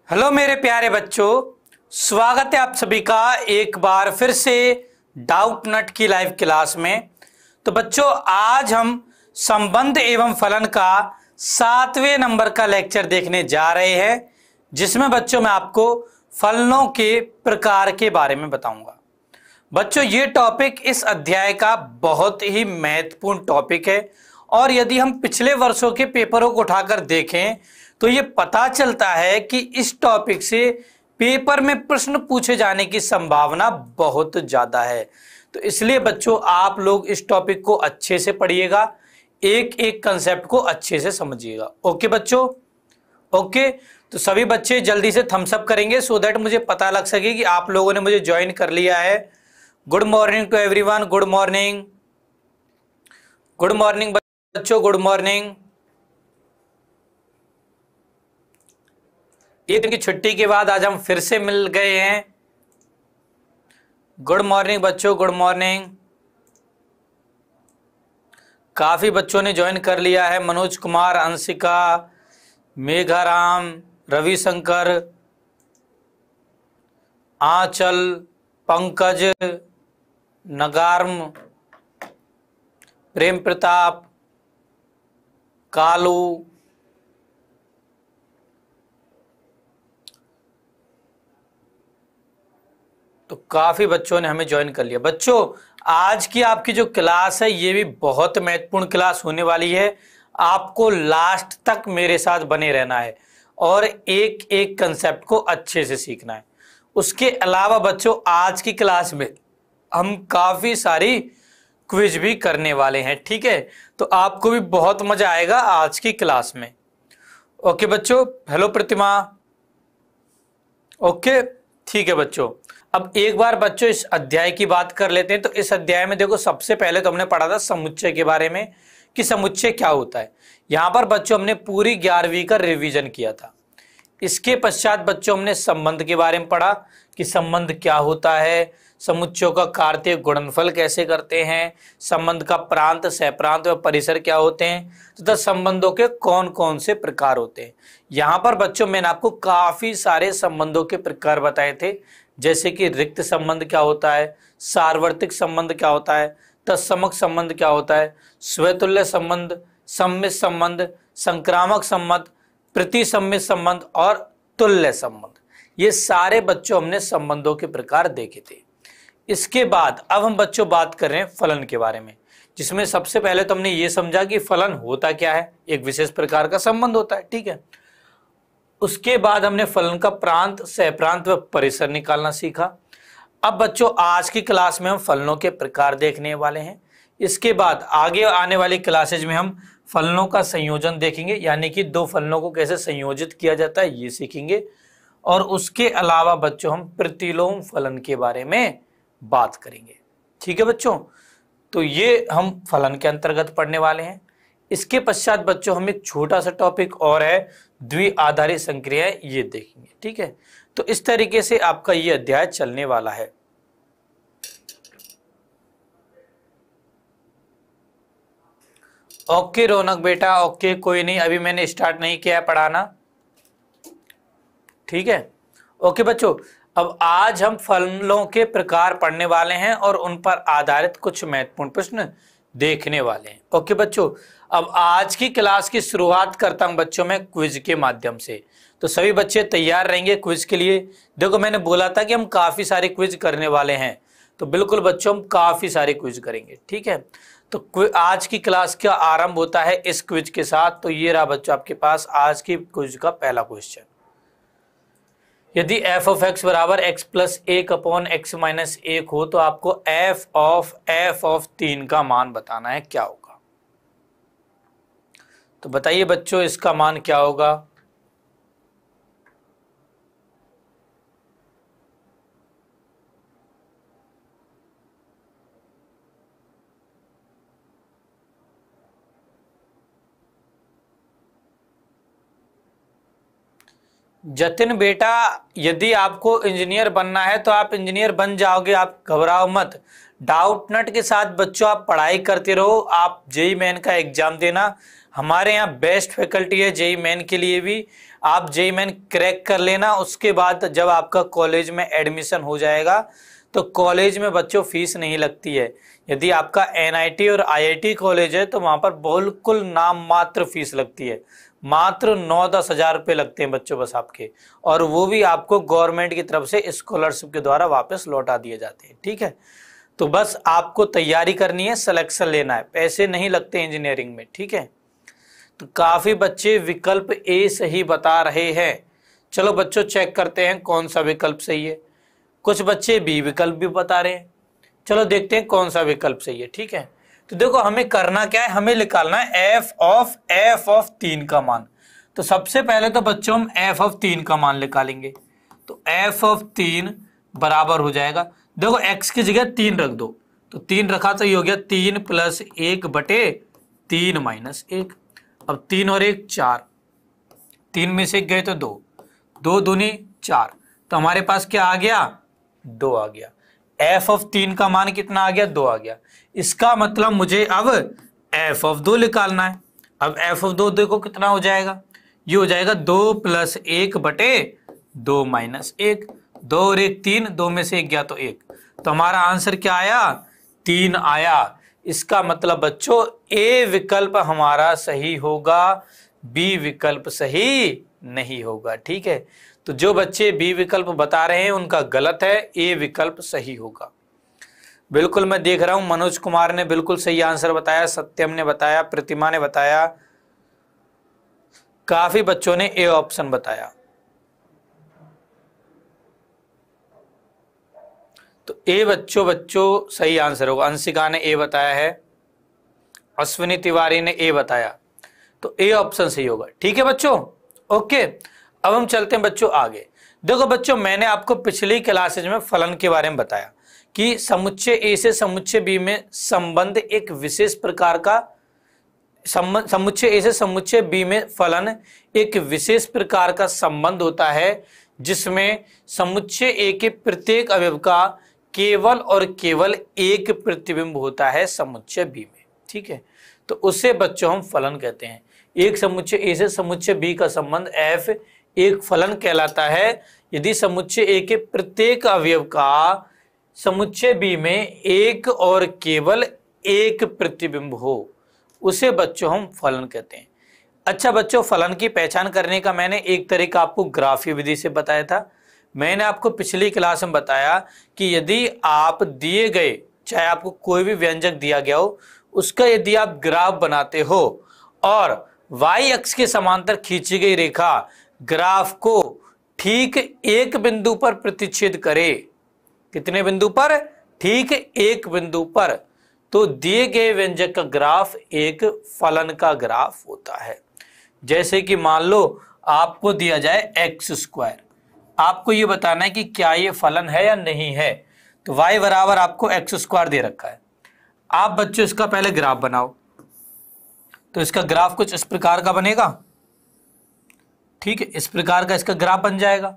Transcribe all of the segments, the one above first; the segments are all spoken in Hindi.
हेलो मेरे प्यारे बच्चों, स्वागत है आप सभी का एक बार फिर से डाउट नट की लाइव क्लास में। तो बच्चों, आज हम संबंध एवं फलन का 7वें नंबर का लेक्चर देखने जा रहे हैं, जिसमें बच्चों मैं आपको फलनों के प्रकार के बारे में बताऊंगा। बच्चों, ये टॉपिक इस अध्याय का बहुत ही महत्वपूर्ण टॉपिक है और यदि हम पिछले वर्षों के पेपरों को उठाकर देखें तो ये पता चलता है कि इस टॉपिक से पेपर में प्रश्न पूछे जाने की संभावना बहुत ज्यादा है। तो इसलिए बच्चों, आप लोग इस टॉपिक को अच्छे से पढ़िएगा, एक एक कंसेप्ट को अच्छे से समझिएगा। ओके बच्चों, ओके। तो सभी बच्चे जल्दी से थम्स अप करेंगे सो दैट मुझे पता लग सके कि आप लोगों ने मुझे ज्वाइन कर लिया है। Good morning to everyone, good morning, good morning बच्चों, गुड मॉर्निंग। एक दिन की छुट्टी के बाद आज हम फिर से मिल गए हैं। गुड मॉर्निंग बच्चों, गुड मॉर्निंग। काफी बच्चों ने ज्वाइन कर लिया है। मनोज कुमार, अंशिका, मेघाराम, रविशंकर, आंचल, पंकज, नगार्म, प्रेम प्रताप, कालू, तो काफी बच्चों ने हमें ज्वाइन कर लिया। बच्चों, आज की आपकी जो क्लास है ये भी बहुत महत्वपूर्ण क्लास होने वाली है। आपको लास्ट तक मेरे साथ बने रहना है और एक एक कंसेप्ट को अच्छे से सीखना है। उसके अलावा बच्चों, आज की क्लास में हम काफी सारी क्विज भी करने वाले हैं, ठीक है। तो आपको भी बहुत मजा आएगा आज की क्लास में। ओके बच्चों, हेलो प्रतिमा, ओके ठीक है बच्चों। अब एक बार बच्चों इस अध्याय की बात कर लेते हैं। तो इस अध्याय में देखो, सबसे पहले तो हमने पढ़ा था समुच्चय के बारे में कि समुच्चय क्या होता है। यहां पर बच्चों हमने पूरी 11वीं का रिवीजन किया था। इसके पश्चात बच्चों हमने संबंध के बारे में पढ़ा कि संबंध क्या होता है, समुच्चयों का कार्तीय गुणनफल कैसे करते हैं, संबंध का प्रांत, सहप्रांत व परिसर क्या होते हैं, तथा संबंधों के कौन कौन से प्रकार होते हैं। यहाँ पर बच्चों मैंने आपको काफी सारे संबंधों के प्रकार बताए थे, जैसे कि रिक्त संबंध क्या होता है, सार्वत्रिक संबंध क्या होता है, तत्समक संबंध क्या होता है, स्वतुल्य संबंध, सम्मित संबंध, संक्रामक संबंध, प्रतिसम्मित संबंध और तुल्य संबंध। ये सारे बच्चों हमने संबंधों के प्रकार देखे थे। इसके बाद अब हम बच्चों बात कर रहे हैं फलन के बारे में, जिसमें सबसे पहले तो हमने ये समझा कि फलन होता क्या है, एक विशेष प्रकार का संबंध होता है, ठीक है। उसके बाद हमने फलन का प्रांत, सहप्रांत व परिसर निकालना सीखा। अब बच्चों आज की क्लास में हम फलनों के प्रकार देखने वाले हैं। इसके बाद आगे आने वाली क्लासेज में हम फलनों का संयोजन देखेंगे, यानी कि दो फलनों को कैसे संयोजित किया जाता है ये सीखेंगे। और उसके अलावा बच्चों हम प्रतिलोम फलन के बारे में बात करेंगे, ठीक है बच्चों। तो ये हम फलन के अंतर्गत पढ़ने वाले हैं। इसके पश्चात बच्चों हम एक छोटा सा टॉपिक और है द्वि आधारित संक्रियाएं, ये देखेंगे, ठीक है। तो इस तरीके से आपका ये अध्याय चलने वाला है। ओके रौनक बेटा, ओके कोई नहीं, अभी मैंने स्टार्ट नहीं किया है पढ़ाना, ठीक है। ओके बच्चों, अब आज हम फलनों के प्रकार पढ़ने वाले हैं और उन पर आधारित कुछ महत्वपूर्ण प्रश्न देखने वाले हैं। ओके बच्चों, अब आज की क्लास की शुरुआत करता हूं बच्चों मैं क्विज के माध्यम से। तो सभी बच्चे तैयार रहेंगे क्विज के लिए। देखो, मैंने बोला था कि हम काफी सारे क्विज करने वाले हैं, तो बिल्कुल बच्चों हम काफी सारे क्विज करेंगे, ठीक है। तो आज की क्लास का आरंभ होता है इस क्विज के साथ। तो ये रहा बच्चों आपके पास आज की क्विज का पहला क्वेश्चन। यदि f ऑफ x बराबर x plus 1 upon x minus 1 हो तो आपको f ऑफ 3 का मान बताना है, क्या होगा। तो बताइए बच्चों इसका मान क्या होगा। जतिन बेटा, यदि आपको इंजीनियर बनना है तो आप इंजीनियर बन जाओगे, आप घबराओ मत। डाउट नट के साथ बच्चों आप पढ़ाई करते रहो, आप जेईई मेन का एग्जाम देना, हमारे यहाँ बेस्ट फैकल्टी है जेईई मेन के लिए भी। आप जेईई मेन क्रैक कर लेना, उसके बाद जब आपका कॉलेज में एडमिशन हो जाएगा तो कॉलेज में बच्चों फीस नहीं लगती है। यदि आपका एनआईटी और आईआईटी कॉलेज है तो वहां पर बिल्कुल नाम मात्र फीस लगती है, मात्र 9-10 हजार रुपये लगते हैं बच्चों बस आपके, और वो भी आपको गवर्नमेंट की तरफ से स्कॉलरशिप के द्वारा वापस लौटा दिए जाते हैं। ठीक है, तो बस आपको तैयारी करनी है, सिलेक्शन लेना है, पैसे नहीं लगते इंजीनियरिंग में। ठीक है, तो काफी बच्चे विकल्प ए सही बता रहे हैं। चलो बच्चों चेक करते हैं कौन सा विकल्प सही है। कुछ बच्चे बी विकल्प भी बता रहे हैं। चलो देखते हैं कौन सा विकल्प सही है। ठीक है, तो देखो हमें करना क्या है, हमें निकालना है एफ ऑफ 3 का मान। तो सबसे पहले तो बच्चों हम एफ ऑफ 3 का मान निकालेंगे। तो एफ ऑफ 3 बराबर हो जाएगा, देखो एक्स की जगह 3 रख दो, तो 3 रखा तो ये हो गया 3 + 1 बटे 3 - 1। अब 3 और 1 4, 3 में से 1 गए तो 2, 2 दूनी 4, तो हमारे पास क्या आ गया, 2 आ गया। एफ ऑफ 3 का मान कितना आ गया, 2 आ गया। इसका मतलब मुझे अब एफ ऑफ 2 निकालना है। अब एफ ऑफ 2 देखो कितना हो जाएगा, ये हो जाएगा 2 + 1 बटे 2 - 1, 2 और 1 3, 2 में से 1 गया तो 1, तो हमारा आंसर क्या आया, 3 आया। इसका मतलब बच्चों ए विकल्प हमारा सही होगा, बी विकल्प सही नहीं होगा। ठीक है, तो जो बच्चे बी विकल्प बता रहे हैं उनका गलत है, ए विकल्प सही होगा। बिल्कुल मैं देख रहा हूं मनोज कुमार ने बिल्कुल सही आंसर बताया, सत्यम ने बताया, प्रतिमा ने बताया, काफी बच्चों ने ए ऑप्शन बताया। तो ए बच्चों सही आंसर होगा। अंशिका ने ए बताया है, अश्विनी तिवारी ने ए बताया, तो ए ऑप्शन सही होगा। ठीक है बच्चों, ओके। अब हम चलते हैं बच्चों आगे। देखो बच्चों मैंने आपको पिछली क्लासेज में फलन के बारे में बताया कि समुच्चय ए से समुच्चय बी में संबंध एक विशेष प्रकार का, समुच्चय ए से समुच्चय बी में फलन एक विशेष प्रकार का संबंध होता है जिसमें समुच्चय ए के प्रत्येक अवयव का केवल और केवल एक प्रतिबिंब होता है समुच्चय बी में। ठीक है, तो उसे बच्चों हम फलन कहते हैं। एक समुच्चय ए से समुच्चय बी का संबंध एफ एक फलन कहलाता है यदि समुच्चय ए के प्रत्येक अवयव का समुच्चय बी में एक और केवल एक प्रतिबिंब हो, उसे बच्चों हम फलन कहते हैं। अच्छा बच्चों, फलन की पहचान करने का मैंने एक तरीका आपको ग्राफीय विधि से बताया था। मैंने आपको पिछली क्लास में बताया कि यदि आप दिए गए, चाहे आपको कोई भी व्यंजक दिया गया हो, उसका यदि आप ग्राफ बनाते हो और y अक्ष के समांतर खींची गई रेखा ग्राफ को ठीक एक बिंदु पर प्रतिच्छेद करे, कितने बिंदु पर, ठीक एक बिंदु पर, तो दिए गए व्यंजक का ग्राफ एक फलन का ग्राफ होता है। जैसे कि मान लो आपको दिया जाए x², आपको ये बताना है कि क्या ये फलन है या नहीं है। तो y बराबर आपको x² दे रखा है। आप बच्चों इसका पहले ग्राफ बनाओ, तो इसका ग्राफ कुछ इस प्रकार का बनेगा। ठीक है, इस प्रकार का इसका ग्राफ बन जाएगा।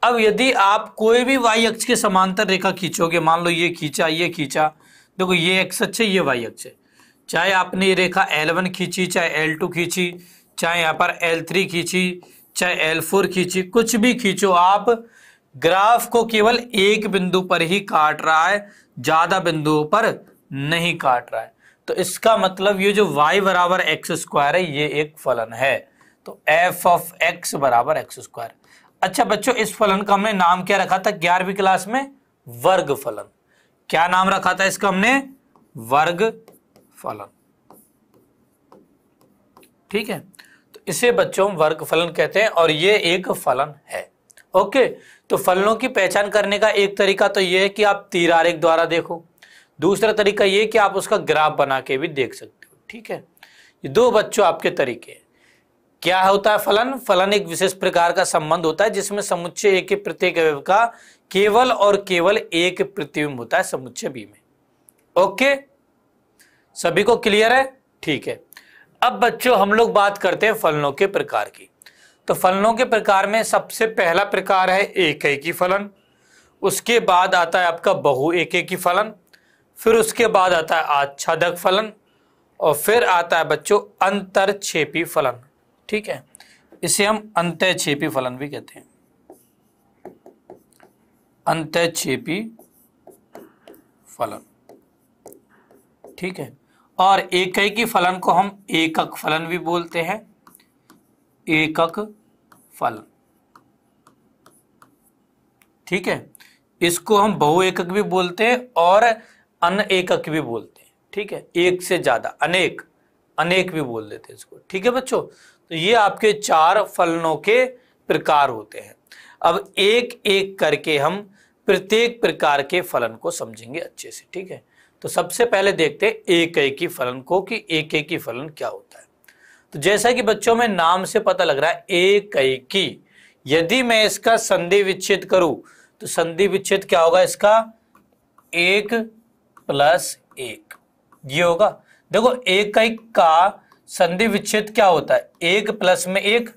अब यदि आप कोई भी y अक्ष के समांतर रेखा खींचोगे, मान लो ये खींचा, ये खींचा, देखो ये x अक्ष है, ये y अक्ष है, चाहे आपने ये रेखा L1 खींची, चाहे L2 खींची, चाहे यहाँ पर L3 खींची, चाहे L4 खींची, कुछ भी खींचो आप, ग्राफ को केवल एक बिंदु पर ही काट रहा है, ज्यादा बिंदुओं पर नहीं काट रहा है। तो इसका मतलब ये जो y बराबर x² है ये एक फलन है। तो f ऑफ x बराबर x²। अच्छा बच्चों, इस फलन का हमने नाम क्या रखा था 11वीं क्लास में, वर्ग फलन। क्या नाम रखा था इसका हमने, वर्ग फलन। ठीक है, तो इसे बच्चों वर्ग फलन कहते हैं और ये एक फलन है। ओके, तो फलनों की पहचान करने का एक तरीका तो ये है कि आप तीर आरेख द्वारा देखो, दूसरा तरीका ये कि आप उसका ग्राफ बना के भी देख सकते हो। ठीक है, ये दो बच्चों आपके तरीके हैं। क्या होता है फलन, फलन एक विशेष प्रकार का संबंध होता है जिसमें समुच्चय ए के प्रत्येक अवयव का केवल और केवल एक प्रतिबिंब होता है समुच्चय बी में। ओके, सभी को क्लियर है। ठीक है, अब बच्चों हम लोग बात करते हैं फलनों के प्रकार की। तो फलनों के प्रकार में सबसे पहला प्रकार है एकैकी फलन, उसके बाद आता है आपका बहु एकैकी फलन, फिर उसके बाद आता है आच्छादक फलन, और फिर आता है बच्चों अंतरछेपी फलन। ठीक है, इसे हम अंतःछेपी फलन भी कहते हैं, अंतःछेपी फलन। ठीक है, और एकैकी फलन को हम एकक फलन भी बोलते हैं, एकक फलन। ठीक है, इसको हम बहुएकक भी बोलते हैं और अनेकक भी बोलते हैं। ठीक है, एक से ज्यादा, अनेक, अनेक भी बोल देते हैं इसको। ठीक है बच्चों, तो ये आपके 4 फलनों के प्रकार होते हैं। अब एक एक करके हम प्रत्येक प्रकार के फलन को समझेंगे अच्छे से। ठीक है, तो सबसे पहले देखते हैं एकैकी फलन को कि एकैकी फलन क्या होता है। तो जैसा कि बच्चों में नाम से पता लग रहा है एकैकी, यदि मैं इसका संधि विच्छेद करूं तो संधि विच्छेद क्या होगा इसका, 1 + 1 ये होगा। देखो एकैक का संधि विच्छेद क्या होता है, 1 + में 1,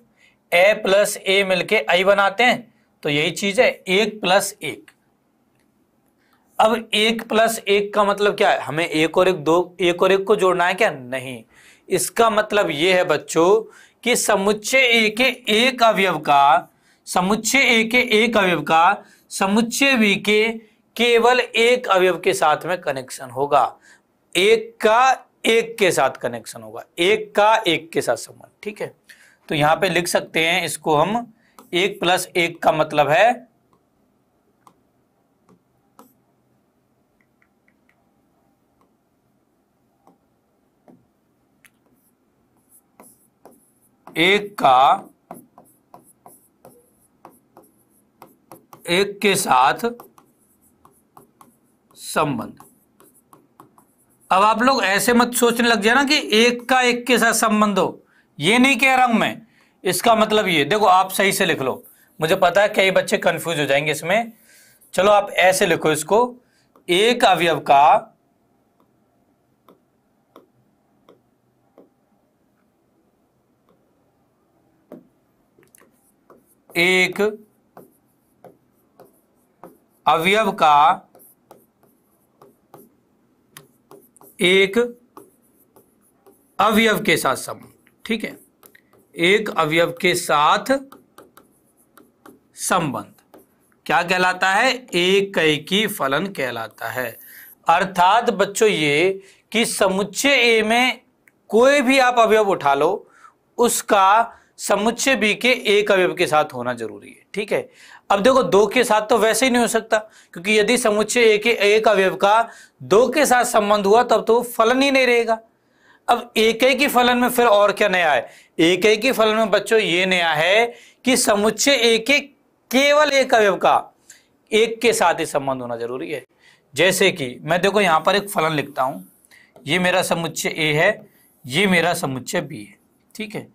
a + a मिलके i बनाते हैं, तो यही चीज है 1 + 1। अब 1 + 1 का मतलब क्या है, हमें एक और एक को जोड़ना है क्या, नहीं। इसका मतलब यह है बच्चों कि समुच्चय ए के एक अवयव का, समुच्चय ए के एक अवयव का समुच्चय बी के केवल एक अवयव के साथ में कनेक्शन होगा, एक का एक के साथ कनेक्शन होगा, एक का एक के साथ संबंध। ठीक है, तो यहां पे लिख सकते हैं इसको हम 1 + 1 का मतलब है एक का एक के साथ संबंध। अब आप लोग ऐसे मत सोचने लग जाए ना कि एक का एक के साथ संबंध हो, ये नहीं कह रहा हूं मैं। इसका मतलब ये देखो, आप सही से लिख लो, मुझे पता है कई बच्चे कंफ्यूज हो जाएंगे इसमें। चलो आप ऐसे लिखो इसको, एक अवयव का एक अवयव का एक अवयव के साथ संबंध। ठीक है, एक अवयव के साथ संबंध क्या कहलाता है, एकैकी फलन कहलाता है। अर्थात बच्चों ये कि समुच्चय ए में कोई भी आप अवयव उठा लो, उसका समुच्चय बी के एक अवयव के साथ होना जरूरी है। ठीक है, अब देखो 2 के साथ तो वैसे ही नहीं हो सकता, क्योंकि यदि समुच्चय ए के एक अवयव का 2 के साथ संबंध हुआ तब तो फलन ही नहीं रहेगा। अब एकैकी फलन में फिर और क्या नया है, एकैकी फलन में बच्चों ये नया है कि समुच्चय ए के केवल एक अवयव का एक के साथ ही संबंध होना जरूरी है। जैसे कि मैं देखो यहां पर एक फलन लिखता हूं, ये मेरा समुच्चय ए है, ये मेरा समुच्चय बी है। ठीक है,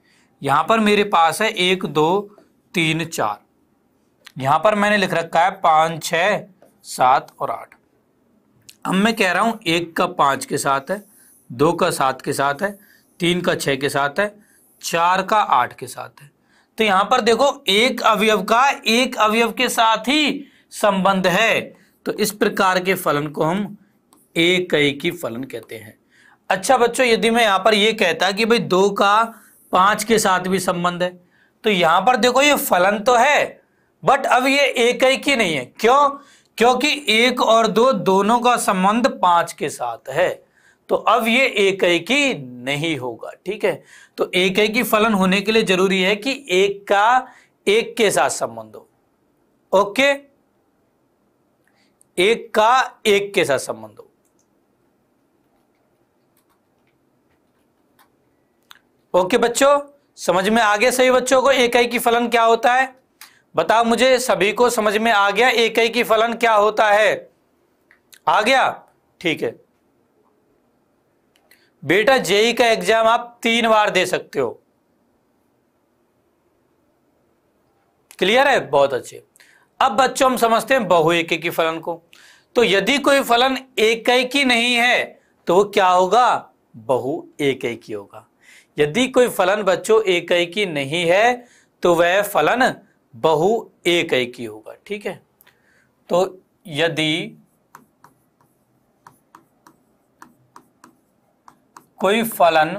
यहां पर मेरे पास है 1 2 3 4, यहां पर मैंने लिख रखा है 5 6 7 और 8। अब मैं कह रहा हूं 1 का 5 के साथ है, 2 का 7 के साथ है, 3 का 6 के साथ है, 4 का 8 के साथ है। तो यहां पर देखो एक अवयव का एक अवयव के साथ ही संबंध है, तो इस प्रकार के फलन को हम एकैकी फलन कहते हैं। अच्छा बच्चों, यदि मैं यहां पर यह कहता कि भाई 2 का 5 के साथ भी संबंध है, तो यहां पर देखो ये फलन तो है, बट अब ये एकैकी नहीं है। क्यों? क्योंकि 1 और 2 दोनों का संबंध 5 के साथ है, तो अब ये एकैकी नहीं होगा। ठीक है, तो एकैकी फलन होने के लिए जरूरी है कि एक का एक के साथ संबंध हो। ओके, एक का एक के साथ संबंध हो। ओके बच्चों, समझ में आ गया सही बच्चों को एकैकी फलन क्या होता है? बताओ मुझे, सभी को समझ में आ गया एकैकी फलन क्या होता है? आ गया? ठीक है बेटा, जेई का एग्जाम आप 3 बार दे सकते हो। क्लियर है? बहुत अच्छे। अब बच्चों हम समझते हैं बहुएकैकी फलन को। तो यदि कोई फलन एकैकी नहीं है तो वो क्या होगा? बहुएकैकी होगा। यदि कोई फलन बच्चों एकैकी नहीं है तो वह फलन बहुएकैकी होगा। ठीक है, तो यदि कोई फलन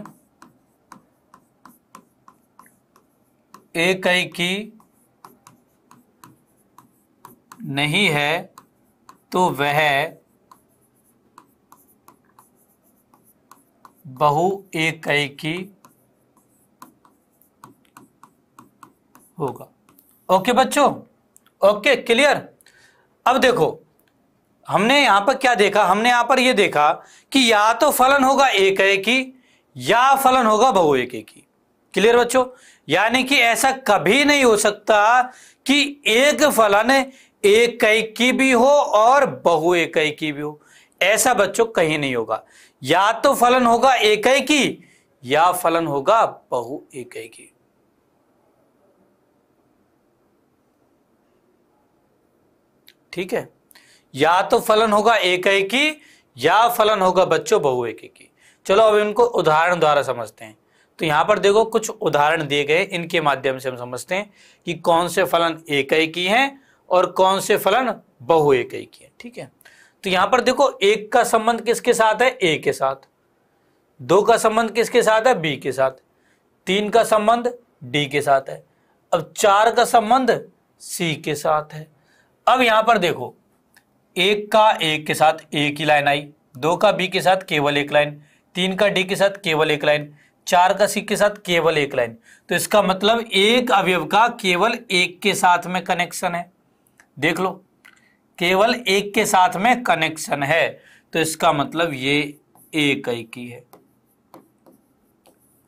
एकैकी नहीं है तो वह बहु एकैकी होगा। ओके बच्चों, ओके क्लियर। अब देखो हमने यहां पर क्या देखा, हमने यहां पर यह देखा कि या तो फलन होगा एकैकी या फलन होगा बहु एकैकी। क्लियर बच्चों, यानी कि ऐसा कभी नहीं हो सकता कि एक फलन एकैकी भी हो और बहु एकैकी भी हो, ऐसा बच्चों कहीं नहीं होगा। या तो फलन होगा एकैकी या फलन होगा बहु एकैकी। ठीक है, या तो फलन होगा एकैकी या फलन होगा बच्चों बहु एकैकी। चलो अब इनको उदाहरण द्वारा समझते हैं। तो यहां पर देखो कुछ उदाहरण दिए गए, इनके माध्यम से हम समझते हैं कि कौन से फलन एकैकी हैं और कौन से फलन बहु एकैकी हैं। ठीक है, तो यहां पर देखो एक का संबंध किसके साथ है, ए के साथ। दो का संबंध किसके साथ है, बी के साथ। तीन का संबंध डी के साथ है। अब चार का संबंध सी के साथ है। अब यहां पर देखो एक का ए के साथ एक ही लाइन आई, दो का बी के साथ केवल एक लाइन, तीन का डी के साथ केवल एक लाइन, चार का सी के साथ केवल एक लाइन। तो इसका मतलब एक अवयव का केवल एक के साथ में कनेक्शन है। देख लो, केवल एक के साथ में कनेक्शन है, तो इसका मतलब ये एकैकी है।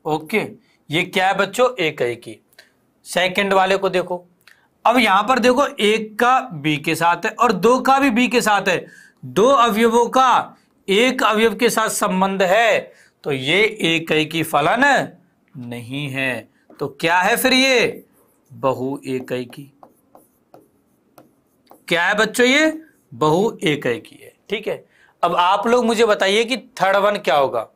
ओके, ये क्या है बच्चों, एकैकी। सेकंड वाले को देखो, अब यहां पर देखो एक का बी के साथ है और दो का भी बी के साथ है, दो अवयवों का एक अवयव के साथ संबंध है, तो ये एकैकी फलन नहीं है। तो क्या है फिर, ये बहु एकैकी। क्या है बच्चों, ये बहु एकैकी है। ठीक है, अब आप लोग मुझे बताइए कि थर्ड वन क्या होगा,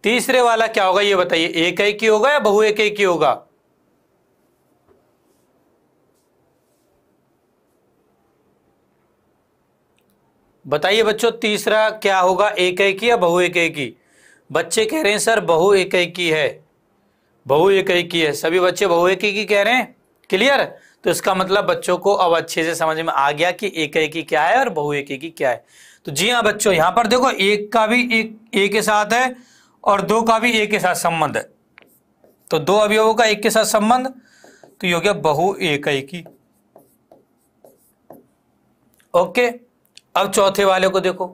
तीसरे वाला क्या होगा, ये बताइए, एकैकी होगा या बहु एकैकी होगा। बताइए बच्चों, तीसरा क्या होगा, एकैकी या बहु एकैकी। बच्चे कह रहे हैं सर बहु एकैकी है, बहु एकैकी है। सभी बच्चे बहु एकैकी कह रहे हैं। क्लियर, तो इसका मतलब बच्चों को अब अच्छे से समझ में आ गया कि एकैकी क्या है और बहु एकैकी क्या है। तो जी हाँ बच्चों, यहां पर देखो एक का भी एक ए के साथ है और दो का भी एक के साथ संबंध है, तो दो अवयवों का एक के साथ संबंध, तो ये हो गया बहु एकैकी। ओके, अब चौथे वाले को देखो,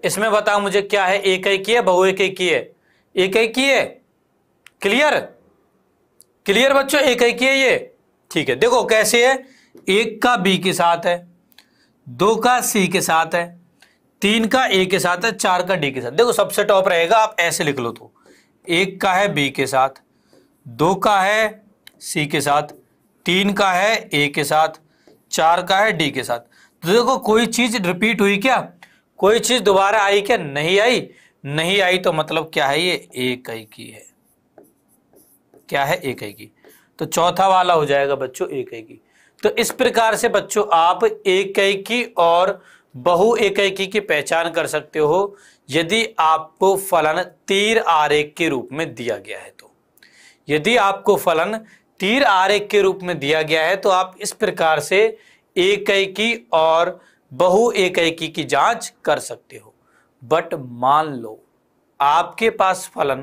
इसमें बताओ मुझे क्या है, एकैकी है बहु एकैकी है, एकैकी है। क्लियर, क्लियर बच्चों, एकैकी है ये। ठीक है, देखो कैसे है, एक का बी के साथ है, दो का सी के साथ है, तीन का ए के साथ है, चार का डी के साथ। देखो सबसे टॉप रहेगा, आप ऐसे लिख लो, तो एक का है बी के साथ, दो का है सी के साथ, तीन का है ए के साथ, चार का है डी के साथ। तो देखो कोई चीज रिपीट हुई क्या, कोई चीज दोबारा आई क्या, नहीं आई। नहीं आई तो मतलब क्या है, ये एकैकी है। क्या है, एकैकी। तो चौथा वाला हो जाएगा बच्चों एकैकी। तो इस प्रकार से बच्चों आप एकैकी और बहु एकैकी की पहचान कर सकते हो यदि आपको फलन तीर आरेख के रूप में दिया गया है। तो यदि आपको फलन तीर आरेख के रूप में दिया गया है तो आप इस प्रकार से एकैकी और बहु एकैकी की जांच कर सकते हो। बट मान लो आपके पास फलन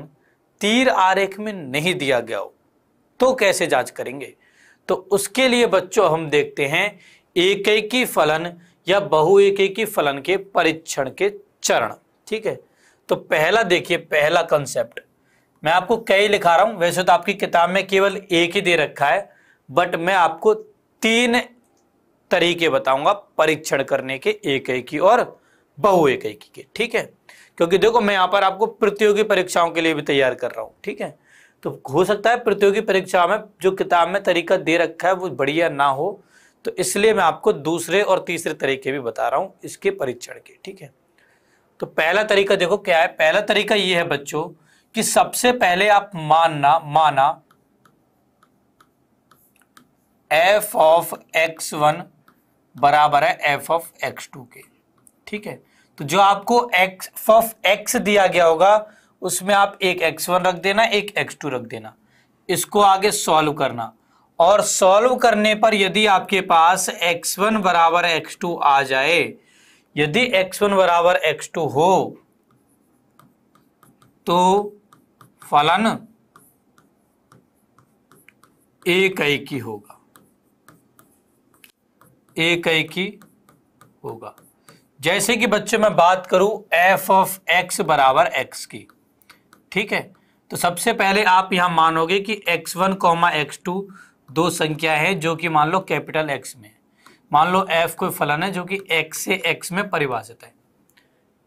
तीर आरेख में नहीं दिया गया हो, तो कैसे जांच करेंगे। तो उसके लिए बच्चों हम देखते हैं एकैकी फलन या बहु एकैकी फलन के परीक्षण के चरण। ठीक है, तो पहला देखिए, पहला कंसेप्ट मैं आपको कई लिखा रहा हूं, वैसे तो आपकी किताब में केवल एक ही दे रखा है, बट मैं आपको तीन तरीके बताऊंगा परीक्षण करने के, एकैकी और बहु एकैकी के। ठीक है, क्योंकि देखो मैं यहां पर आपको प्रतियोगी परीक्षाओं के लिए भी तैयार कर रहा हूं। ठीक है, तो हो सकता है प्रतियोगी परीक्षा में जो किताब में तरीका दे रखा है वो बढ़िया ना हो, तो इसलिए मैं आपको दूसरे और तीसरे तरीके भी बता रहा हूं इसके परीक्षण के। ठीक है, तो पहला तरीका देखो क्या है। पहला तरीका ये है बच्चों कि सबसे पहले आप माना f ऑफ x1 बराबर है f ऑफ x2 के। ठीक है, तो जो आपको एफ ऑफ एक्स दिया गया होगा उसमें आप एक x1 रख देना, एक x2 रख देना, इसको आगे सॉल्व करना, और सॉल्व करने पर यदि आपके पास x1 बराबर x2 आ जाए, यदि x1 बराबर x2 हो तो फलन एकैकी होगा, एकैकी होगा। जैसे कि बच्चों मैं बात करूं f ऑफ x बराबर x की, ठीक है, तो सबसे पहले आप यहां मानोगे कि x1 कॉमा x2 दो संख्या है जो कि मान लो कैपिटल X में, मान लो f कोई फलन है जो कि x से x में परिभाषित है,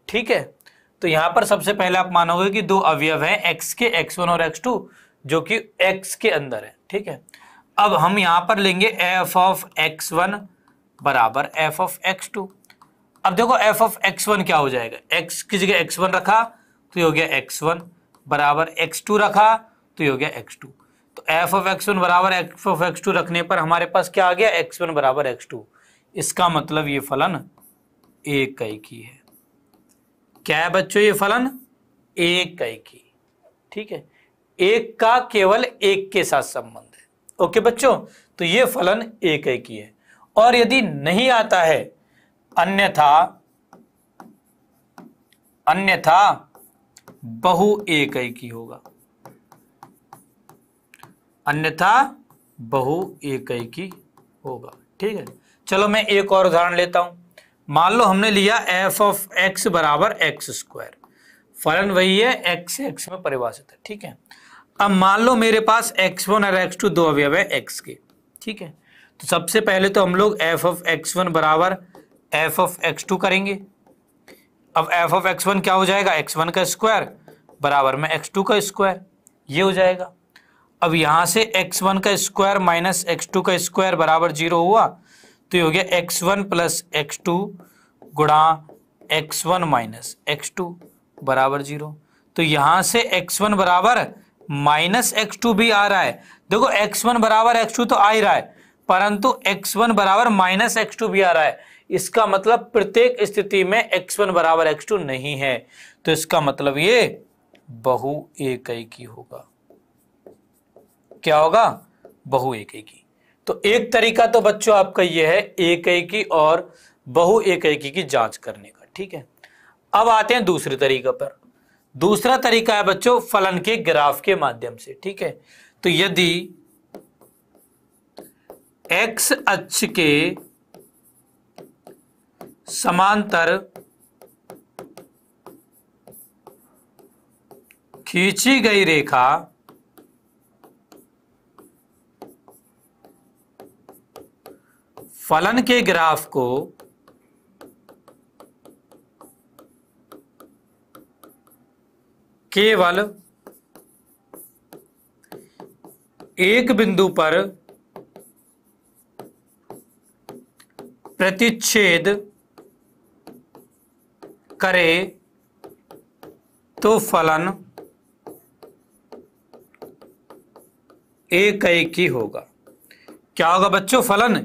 ठीक है। तो यहां पर सबसे पहले आप मानोगे कि दो अवयव हैं x के, x1 और x2, जो कि x के अंदर है, ठीक है। अब हम यहां पर लेंगे f ऑफ x1 बराबर f ऑफ x2। अब देखो f ऑफ x1 क्या हो जाएगा, x की जगह x1 रखा तो ये हो गया x1, बराबर x2 रखा तो ये हो गया x2। तो f ऑफ x1 बराबर f ऑफ x2 रखने पर हमारे पास क्या आ गया, x1 बराबर x2। इसका मतलब ये फलन एकैकी है। क्या है बच्चों, ये फलन एकैकी, ठीक है, एक का केवल एक के साथ संबंध है। ओके बच्चों, तो ये फलन एकैकी है। और यदि नहीं आता है, अन्यथा बहु एकैकी होगा, अन्यथा बहु एकैकी होगा, ठीक है। चलो मैं एक और उदाहरण लेता हूं। मान लो हमने लिया f ऑफ x बराबर एक्स स्क्वायर, फलन वही है, x से x में परिभाषित है, ठीक है। अब मान लो मेरे पास x1 और x2 दो अवयव है x के, ठीक है। तो सबसे पहले तो हम लोग f ऑफ x1 बराबर f ऑफ x2 करेंगे। अब f ऑफ x1 क्या हो जाएगा, x1 का स्क्वायर बराबर में x2 का स्क्वायर, ये हो जाएगा। अब यहां से x1 का स्क्वायर माइनस x2 का स्क्वायर बराबर 0 हुआ, तो ये हो गया x1 प्लस x2 गुणा x1 माइनस x2 बराबर 0। तो यहां से x1 बराबर माइनस x2 भी आ रहा है। देखो x1 बराबर x2 तो आ ही रहा है, परंतु x1 बराबर माइनस x2 भी आ रहा है। इसका मतलब प्रत्येक स्थिति में x1 बराबर x2 नहीं है, तो इसका मतलब ये बहु एकैकी होगा। क्या होगा, बहु एकैकी। तो एक तरीका तो बच्चों आपका ये है एकैकी और बहु एकैकी की जांच करने का, ठीक है। अब आते हैं दूसरे तरीका पर। दूसरा तरीका है बच्चों फलन के ग्राफ के माध्यम से, ठीक है। तो यदि x अक्ष के समांतर खींची गई रेखा फलन के ग्राफ को केवल एक बिंदु पर प्रतिच्छेद करे तो फलन एकैकी होगा। क्या होगा बच्चों, फलन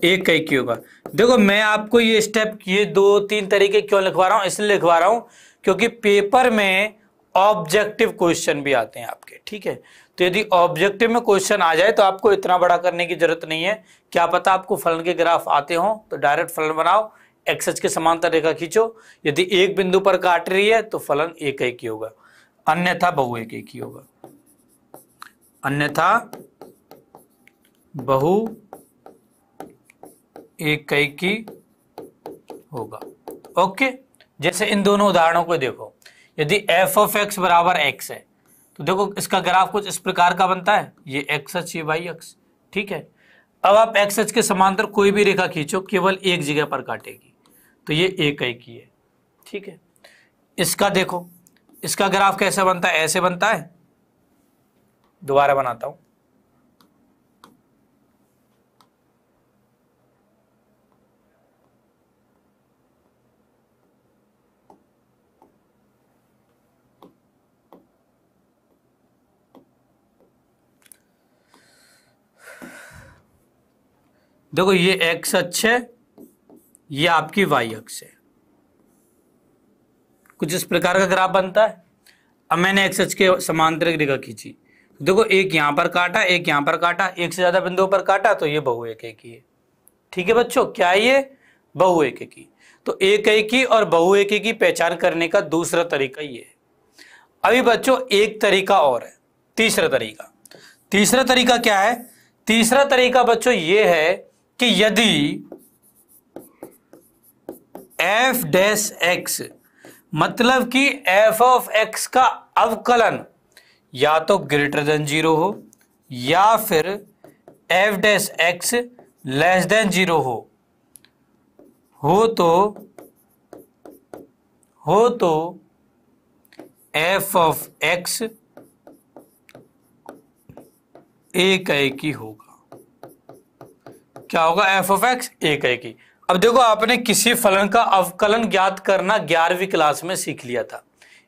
एकैकी होगा। देखो मैं आपको ये स्टेप, ये 2-3 तरीके क्यों लिखवा रहा हूं, इसलिए लिखवा रहा हूं क्योंकि पेपर में ऑब्जेक्टिव क्वेश्चन भी आते हैं आपके, ठीक है। तो यदि ऑब्जेक्टिव में क्वेश्चन आ जाए तो आपको इतना बड़ा करने की जरूरत नहीं है। क्या पता आपको फलन के ग्राफ आते हो तो डायरेक्ट फलन बनाओ, एक्स अक्ष के समांतर रेखा खींचो, यदि एक बिंदु पर काट रही है तो फलन एकैकी होगा, अन्यथा बहु एकैकी होगा, अन्यथा बहु एकैकी होगा। ओके, जैसे इन दोनों उदाहरणों को देखो, यदि f ऑफ x बराबर x है तो देखो इसका ग्राफ कुछ इस प्रकार का बनता है, ये x अक्ष, ये y अक्ष, ठीक है। अब आप x अक्ष के समांतर कोई भी रेखा खींचो, केवल एक जगह पर काटेगी, तो ये एकैकी है, ठीक है। इसका देखो, इसका ग्राफ कैसे बनता है, ऐसे बनता है। दोबारा बनाता हूं, देखो ये x अक्ष है, ये आपकी y अक्ष है, कुछ इस प्रकार का ग्राफ बनता है। अब मैंने एक्स अक्ष के समांतर एक रेखा खींची, देखो एक यहां पर काटा, एक यहां पर काटा, एक से ज्यादा बिंदुओं पर काटा, तो ये बहुएकी है। ठीक है बच्चों, क्या है ये? बहुएकी। तो एकी और बहुएकी की पहचान करने का दूसरा तरीका ये है। अभी बच्चों एक तरीका और है, तीसरा तरीका। तीसरा तरीका क्या है? तीसरा तरीका बच्चों ये है कि यदि एफ डैश एक्स, मतलब कि एफ ऑफ एक्स का अवकलन या तो ग्रेटर देन 0 हो या फिर F dash x less than 0 हो तो एफ ऑफ एक्स एकी होगा। क्या होगा? एफ ऑफ एक्स एकी। अब देखो आपने किसी फलन का अवकलन ज्ञात करना 11वीं क्लास में सीख लिया था,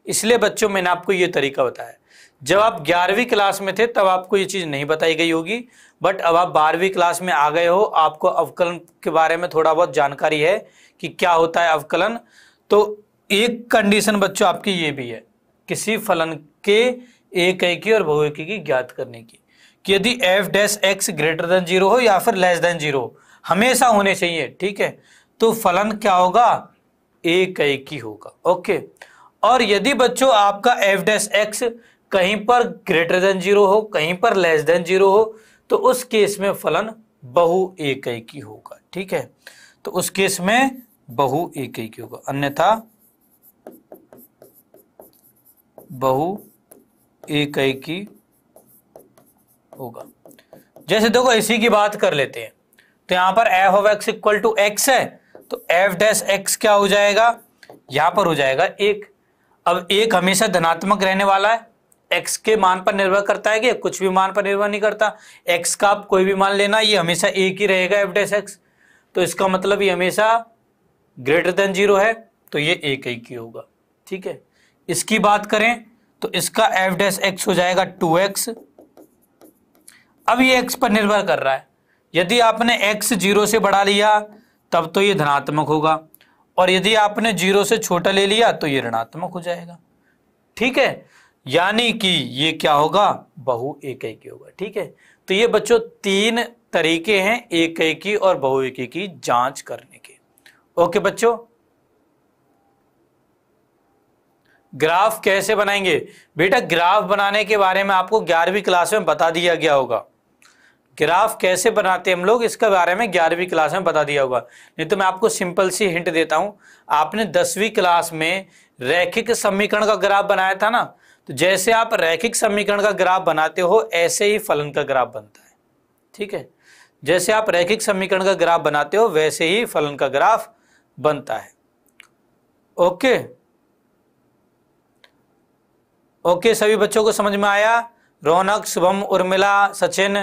इसलिए बच्चों मैंने आपको यह तरीका बताया। जब आप 11वीं क्लास में थे तब आपको ये चीज नहीं बताई गई होगी, बट अब आप 12वीं क्लास में आ गए हो, आपको अवकलन के बारे में थोड़ा बहुत जानकारी है कि क्या होता है अवकलन। तो एक कंडीशन बच्चों आपकी ये भी है किसी फलन के एकी और बहुएकी की ज्ञात करने की, कि यदि F dash x greater than 0 हो या फिर लेस देन 0 हो, हमेशा होने चाहिए। ठीक है, तो फलन क्या होगा? एकी होगा। ओके, और यदि बच्चों आपका एफ डैश एक्स कहीं पर ग्रेटर देन 0 हो, कहीं पर लेस देन 0 हो, तो उस केस में फलन बहुएकी होगा। ठीक है, तो उस केस में बहुएकी होगा, अन्यथा बहुएकी होगा। जैसे देखो इसी की बात कर लेते हैं, तो यहां पर F of X equal to X है, तो एफ डैश एक्स क्या हो जाएगा? यहां पर हो जाएगा 1। अब 1 हमेशा धनात्मक रहने वाला है, एक्स के मान पर निर्भर करता है कि कुछ भी मान पर निर्भर नहीं करता। एक्स का आप कोई भी मान लेना, ये हमेशा 1 ही रहेगा एफ डैश एक्स, तो इसका मतलब ये हमेशा ग्रेटर देन 0 है, तो ये एकी होगा। ठीक है, इसकी बात करें तो इसका एफ डैश एक्स हो जाएगा 2x। अब ये x पर निर्भर कर रहा है, यदि आपने x 0 से बढ़ा लिया तब तो ये धनात्मक होगा, और यदि आपने 0 से छोटा ले लिया तो ये ऋणात्मक हो जाएगा। ठीक है, यानी कि ये क्या होगा? बहुएकी होगा। ठीक है, तो ये बच्चों 3 तरीके हैं एकी और बहुएकी की जांच करने के। ओके बच्चों, ग्राफ कैसे बनाएंगे? बेटा ग्राफ बनाने के बारे में आपको 11वीं क्लास में बता दिया गया होगा। ग्राफ कैसे बनाते हैं हम लोग, इसके बारे में 11वीं क्लास में बता दिया होगा। नहीं तो मैं आपको सिंपल सी हिंट देता हूं, आपने 10वीं क्लास में रैखिक समीकरण का ग्राफ बनाया था ना, तो जैसे आप रैखिक समीकरण का ग्राफ बनाते हो ऐसे ही फलन का ग्राफ बनता है। ठीक है, जैसे आप रैखिक समीकरण का ग्राफ बनाते हो वैसे ही फलन का ग्राफ बनता है। ओके ओके, सभी बच्चों को समझ में आया? रौनक, शुभम, उर्मिला, सचिन,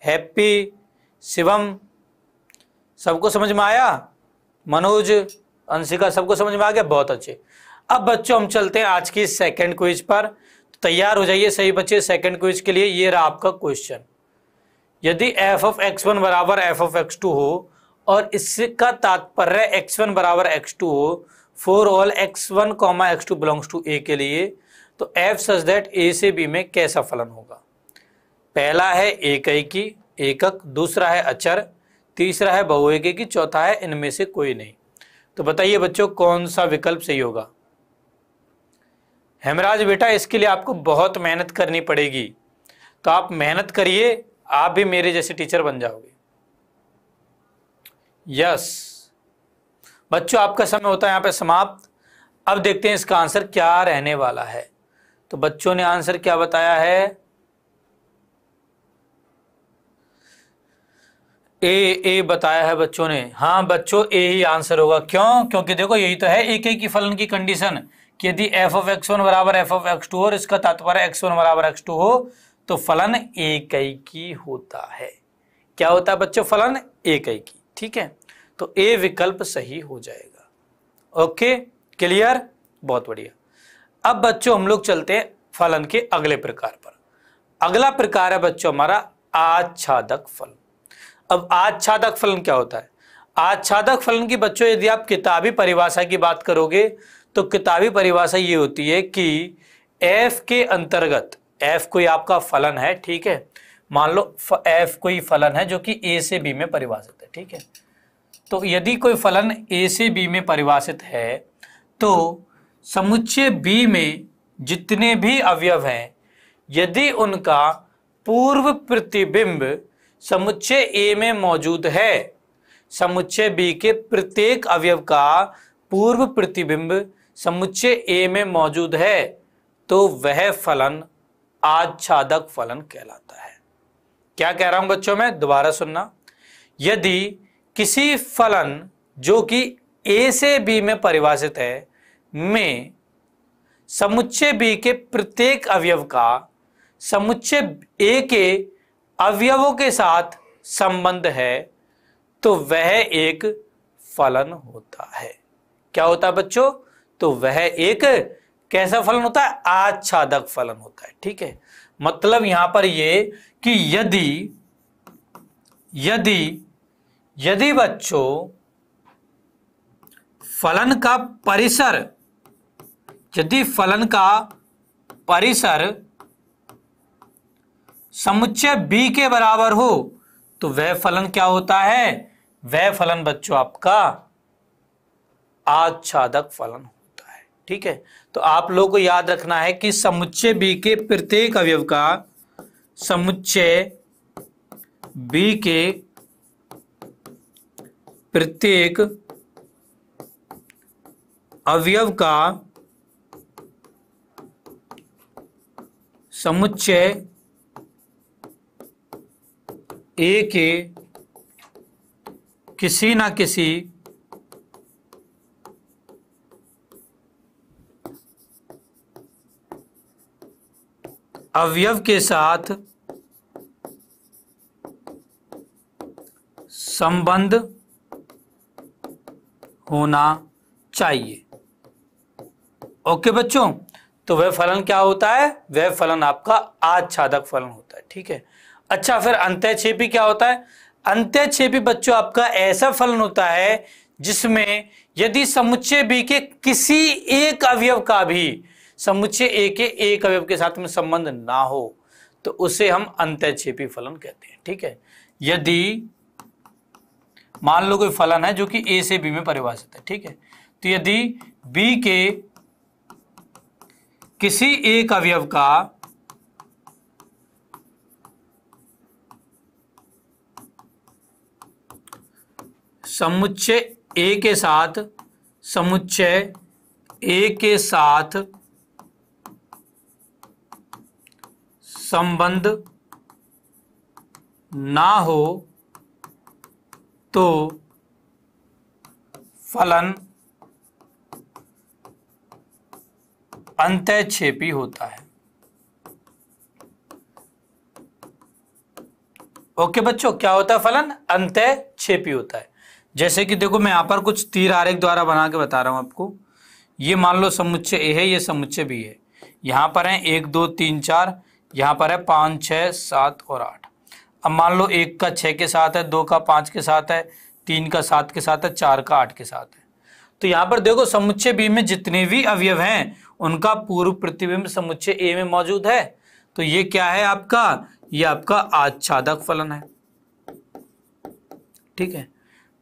हैप्पी, शिवम, सबको समझ में आया? मनोज, अंशिका, सबको समझ में आ गया? बहुत अच्छे। अब बच्चों हम चलते हैं आज की सेकंड क्विज पर। तो तैयार हो जाइए सही बच्चे सेकंड क्विज के लिए। ये रहा आपका क्वेश्चन, यदि एफ ऑफ x1 बराबर एफ ऑफ x2 हो और इसका तात्पर्य x1 बराबर x2 हो for all x1, x2 belongs to a के लिए, तो f सच दैट a से b में कैसा फलन होगा? पहला है एकी एकक, दूसरा है अचर, तीसरा है बहुएकी, चौथा है इनमें से कोई नहीं। तो बताइए बच्चों कौन सा विकल्प सही होगा? हेमराज बेटा इसके लिए आपको बहुत मेहनत करनी पड़ेगी, तो आप मेहनत करिए, आप भी मेरे जैसे टीचर बन जाओगे। यस बच्चों, आपका समय होता है यहाँ पे समाप्त। अब देखते हैं इसका आंसर क्या रहने वाला है। तो बच्चों ने आंसर क्या बताया है? ए बताया है बच्चों ने। हाँ बच्चों, ए ही आंसर होगा। क्यों? क्योंकि देखो यही तो है एकी फलन की कंडीशन कि यदि एफ ऑफ x1 बराबर एफ ऑफ x2 और इसका तात्पर्य x1 बराबर x2 हो तो फलन एकी होता है। क्या होता है बच्चों? फलन एकी। ठीक है, तो ए विकल्प सही हो जाएगा। ओके क्लियर, बहुत बढ़िया। अब बच्चों हम लोग चलते हैं फलन के अगले प्रकार पर। अगला प्रकार है बच्चों हमारा आच्छादक फलन। अब आच्छादक फलन क्या होता है? आच्छादक फलन की बच्चों यदि आप किताबी परिभाषा की बात करोगे तो किताबी परिभाषा ये होती है कि f के अंतर्गत, f कोई आपका फलन है, ठीक है, मान लो f कोई फलन है जो कि a से b में परिभाषित है, ठीक है। तो यदि कोई फलन a से b में परिभाषित है तो समुच्चय b में जितने भी अवयव हैं यदि उनका पूर्व प्रतिबिंब समुच्चय a में मौजूद है, समुच्चय b के प्रत्येक अवयव का पूर्व प्रतिबिंब समुच्चय a में मौजूद है, तो वह फलन आच्छादक फलन कहलाता है। क्या कह रहा हूं बच्चों में, दोबारा सुनना। यदि किसी फलन जो कि a से b में परिभाषित है में समुच्चय b के प्रत्येक अवयव का समुच्चय a के अवयवों के साथ संबंध है, तो वह एक फलन होता है। क्या होता है बच्चों, तो वह एक कैसा फलन होता है, आच्छादक फलन होता है, ठीक है। मतलब यहां पर ये कि यदि बच्चों फलन का परिसर, यदि फलन का परिसर समुच्चय b के बराबर हो तो वह फलन क्या होता है, वह फलन बच्चों आपका आच्छादक फलन होता है, ठीक है। तो आप लोगों को याद रखना है कि समुच्चय b के प्रत्येक अवयव का, समुच्चय b के प्रत्येक अवयव का समुच्चय a के किसी ना किसी अवयव के साथ संबंध होना चाहिए। ओके बच्चों, तो वह फलन क्या होता है, वह फलन आपका आच्छादक फलन होता है, ठीक है। अच्छा, फिर अंतःक्षेपी क्या होता है, अंतःक्षेपी बच्चों आपका ऐसा फलन होता है जिसमें यदि समुच्चय b के किसी एक अवयव का भी समुच्चय a के एक अवयव के साथ में संबंध ना हो तो उसे हम अंतःक्षेपी फलन कहते हैं, ठीक है। यदि मान लो कोई फलन है जो कि a से b में परिभाषित है, ठीक है, तो यदि b के किसी एक अवयव का समुच्चय a के साथ, समुच्चय a के साथ संबंध ना हो तो फलन अंतःक्षेपी होता है। ओके बच्चों, क्या होता है फलन, अंतःक्षेपी होता है। जैसे कि देखो मैं यहां पर कुछ तीर आरेख द्वारा बना के बता रहा हूं आपको। ये मान लो समुच्चय ए है, ये समुच्चय बी है, यहां पर है 1 2 3 4, यहां पर है 5 6 7 और 8। अब मान लो 1 का 6 के साथ है, 2 का 5 के साथ है, 3 का 7 के साथ है, 4 का 8 के साथ है। तो यहां पर देखो समुच्चय बी में जितने भी अवयव हैं उनका पूर्व प्रतिबिंब समुच्चय ए में मौजूद है, तो ये क्या है आपका, ये आपका आच्छादक फलन है, ठीक है।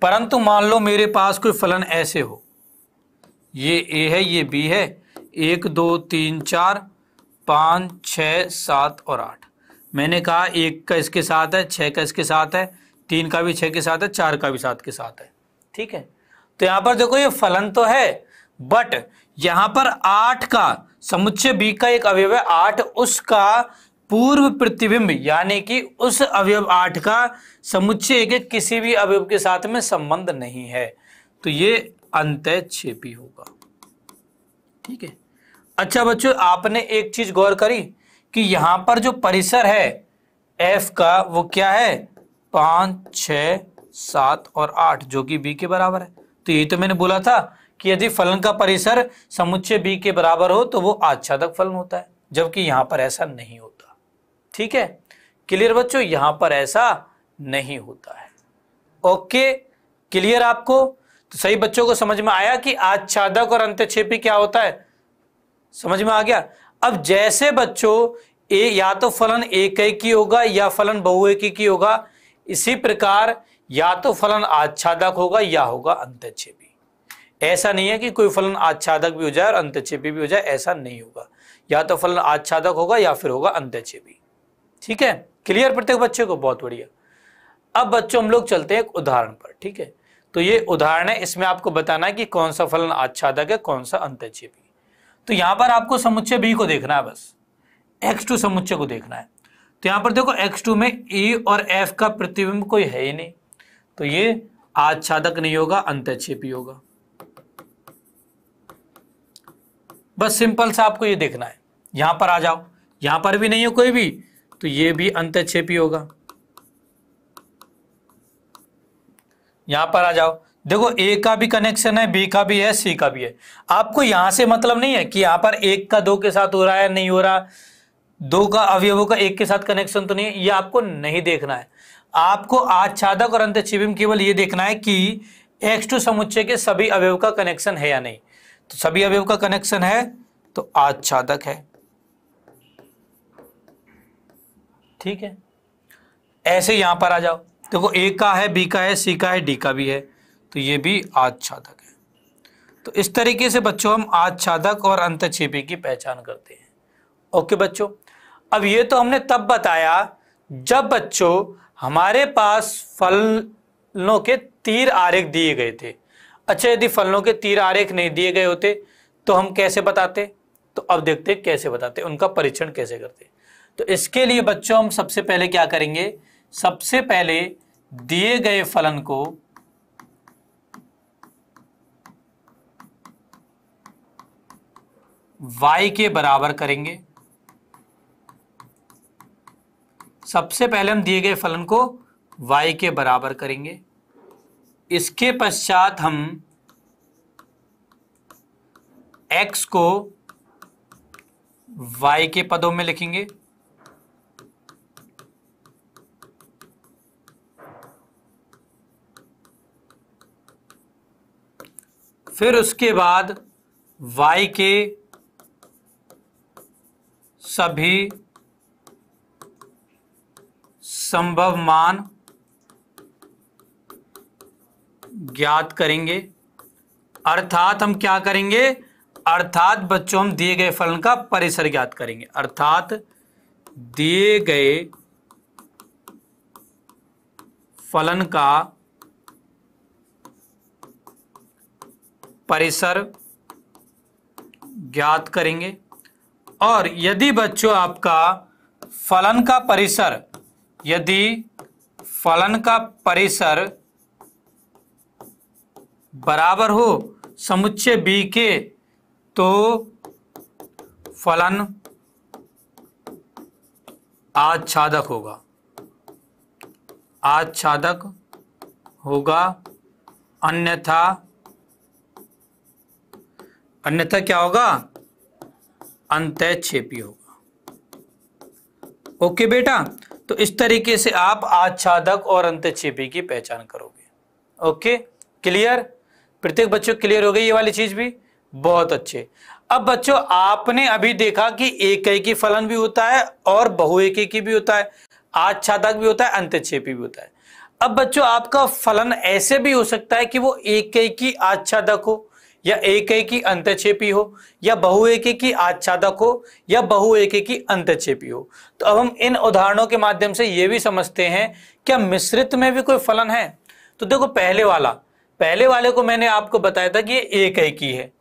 परंतु मान लो मेरे पास कोई फलन ऐसे हो, ये ए है, ये बी है, 1 2 3 4 5 6 7 और 8। मैंने कहा 1 का इसके साथ है, 6 का इसके साथ है, 3 का भी 6 के साथ है, 4 का भी 7 के साथ है, ठीक है। तो यहां पर देखो ये फलन तो है, बट यहां पर 8 का समुच्चय बी का एक अवयव है 8, उसका पूर्व प्रतिबिंब यानी कि उस अवयव 8 का समुच्चय के किसी भी अवयव के साथ में संबंध नहीं है, तो ये अंतःक्षेपी होगा, ठीक है। अच्छा बच्चों, आपने एक चीज गौर करी कि यहां पर जो परिसर है f का वो क्या है, 5 6 7 और 8 जो कि b के बराबर है। तो ये तो मैंने बोला था कि यदि फलन का परिसर समुच्चय b के बराबर हो तो वो आच्छादक फलन होता है, जबकि यहां पर ऐसा नहीं होता, ठीक है। क्लियर बच्चों, यहां पर ऐसा नहीं होता है। ओके, क्लियर आपको। तो सही बच्चों को समझ में आया कि आच्छादक और अंतःक्षेपी क्या होता है, समझ में आ गया। अब जैसे बच्चों या तो फलन एकैकी होगा या फलन बहुएकी होगा, इसी प्रकार या तो फलन आच्छादक होगा या होगा अंतःक्षेपी। ऐसा नहीं है कि कोई फलन आच्छादक भी हो जाए और अंतःक्षेपी भी हो जाए, ऐसा नहीं होगा। या तो फलन आच्छादक होगा या फिर होगा अंतःक्षेपी। ठीक है, क्लियर प्रत्येक बच्चे को? बहुत बढ़िया। अब बच्चों हम लोग चलते हैं एक उदाहरण पर। ठीक है, तो ये उदाहरण है, इसमें आपको बताना है कि कौन सा फलन आच्छादक है, कौन सा अंतःक्षेपी। तो यहां पर आपको समुच्चय बी को देखना है, बस x2 समुच्चय को देखना है। तो यहां पर देखो x2 में e और f का प्रतिबिंब कोई है ही नहीं, तो ये आच्छादक नहीं होगा, अंतःक्षेपी होगा। बस सिंपल सा आपको ये देखना है। यहां पर आ जाओ, यहां पर भी नहीं है कोई भी, तो ये भी अंतःक्षेपी होगा। यहां पर आ जाओ, देखो ए का भी कनेक्शन है, बी का भी है, सी का भी है। आपको यहां से मतलब नहीं है कि यहां पर एक का दो के साथ हो रहा है, नहीं हो रहा, दो का अवयवों का एक के साथ कनेक्शन तो नहीं है, ये आपको नहीं देखना है। आपको आच्छादक और अंतःक्षेपी में केवल ये देखना है कि x2 समुच्चय के सभी अवयव का कनेक्शन है या नहीं। तो सभी अवयव का कनेक्शन है तो आच्छादक है। ठीक है, ऐसे यहां पर आ जाओ, देखो ए का है, बी का है, सी का है, डी का भी है, तो ये भी आच्छादक है। तो इस तरीके से बच्चों हम आच्छादक और अंतःक्षेपी की पहचान करते हैं। ओके बच्चों, अब ये तो हमने तब बताया जब बच्चों हमारे पास फलनों के तीर आरेख दिए गए थे। अच्छा, यदि फलनों के तीर आरेख नहीं दिए गए होते तो हम कैसे बताते? तो अब देखते हैं कैसे बताते, उनका परीक्षण कैसे करते। तो इसके लिए बच्चों हम सबसे पहले क्या करेंगे, सबसे पहले दिए गए फलन को y के बराबर करेंगे। सबसे पहले हम दिए गए फलन को y के बराबर करेंगे। इसके पश्चात हम x को y के पदों में लिखेंगे। फिर उसके बाद y के सभी संभव मान ज्ञात करेंगे। अर्थात हम क्या करेंगे, अर्थात बच्चों हम दिए गए फलन का परिसर ज्ञात करेंगे। अर्थात दिए गए फलन का परिसर ज्ञात करेंगे। और यदि बच्चों आपका फलन का परिसर, यदि फलन का परिसर बराबर हो समुच्चय बी के, तो फलन आच्छादक होगा। आच्छादक होगा, अन्यथा क्या होगा, अंतःक्षेपी होगा। ओके बेटा, तो इस तरीके से आप आच्छादक और अंतःक्षेपी की पहचान करोगे। Okay, clear? प्रत्येक बच्चों क्लियर हो गई ये वाली चीज भी? बहुत अच्छे। अब बच्चों आपने अभी देखा कि एकैकी फलन भी होता है और बहुएकी भी होता है, आच्छादक भी होता है, अंतःक्षेपी भी होता है। अब बच्चों आपका फलन ऐसे भी हो सकता है कि वो एकैकी आच्छादक हो या एकैकी अंतःक्षेपी हो, या बहुएकी आच्छादक हो या बहुएकी अंतःक्षेपी हो। तो अब हम इन उदाहरणों के माध्यम से ये भी समझते हैं क्या मिश्रित में भी कोई फलन है। तो देखो पहले वाले को मैंने आपको बताया था कि ये एकैकी है,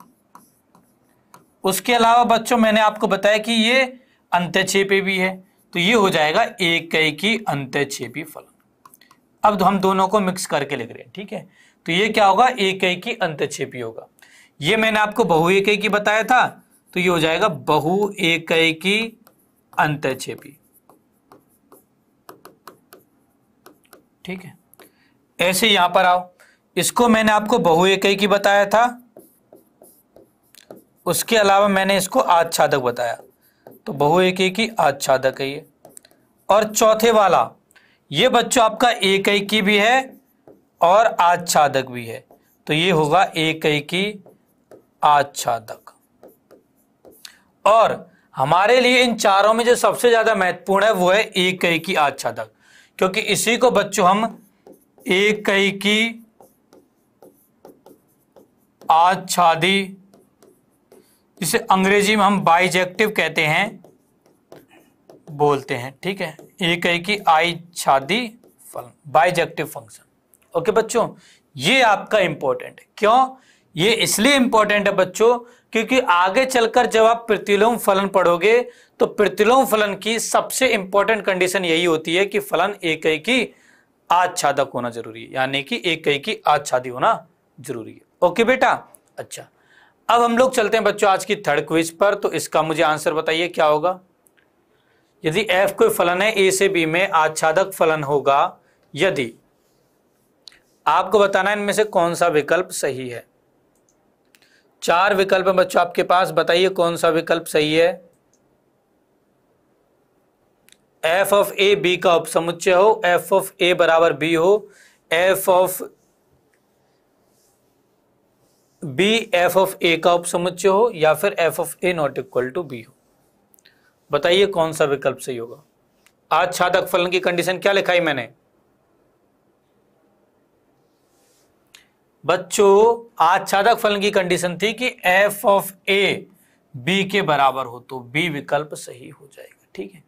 उसके अलावा बच्चों मैंने आपको बताया कि ये अंतःक्षेपी भी है, तो ये हो जाएगा एकैकी अंतःक्षेपी फलन। अब हम दोनों को मिक्स करके लिख रहे हैं, ठीक है। तो ये क्या होगा, एकैकी अंतःक्षेपी होगा। ये मैंने आपको बहुएकी बताया था, तो ये हो जाएगा बहुएकी अंतःक्षेपी। ठीक है, ऐसे यहां पर आओ, इसको मैंने आपको बहुएकी बताया था, उसके अलावा मैंने इसको आच्छादक बताया, तो बहुएकी आच्छादक है ये। और चौथे वाला ये बच्चों आपका एकैकी भी है और आच्छादक भी है, तो ये होगा एकैकी आच्छादक। और हमारे लिए इन चारों में जो सबसे ज्यादा महत्वपूर्ण है वो है एकैकी आच्छादक, क्योंकि इसी को बच्चों हम एकैकी आच्छादी, जिसे अंग्रेजी में हम बाइजेक्टिव कहते हैं, बोलते हैं। ठीक है, एकैकी आच्छादी फलन, बाइजेक्टिव फंक्शन। ओके बच्चों, ये आपका इंपॉर्टेंट है। क्यों ये इसलिए इंपॉर्टेंट है बच्चों, क्योंकि आगे चलकर जब आप प्रतिलोम फलन पढ़ोगे तो प्रतिलोम फलन की सबसे इंपॉर्टेंट कंडीशन यही होती है कि फलन एकैकी आच्छादक होना जरूरी है, यानी कि एकैकी आच्छादी होना जरूरी है। ओके बेटा, अच्छा अब हम लोग चलते हैं बच्चों आज की थर्ड क्विज पर। तो इसका मुझे आंसर बताइए क्या होगा। यदि f कोई फलन है a से b में आच्छादक फलन होगा, यदि, आपको बताना है इनमें से कौन सा विकल्प सही है। चार विकल्प है बच्चों आपके पास, बताइए कौन सा विकल्प सही है। f ऑफ a b का उपसमुच्चय हो, f ऑफ a बराबर b हो, f of b f of a का उपसमुच्चय हो, या फिर f of a not equal to b हो। बताइए कौन सा विकल्प सही होगा। आच्छादक फलन की कंडीशन क्या लिखाई मैंने बच्चों, आच्छादक फलन की कंडीशन थी कि f ऑफ a b के बराबर हो, तो b विकल्प सही हो जाएगा। ठीक है,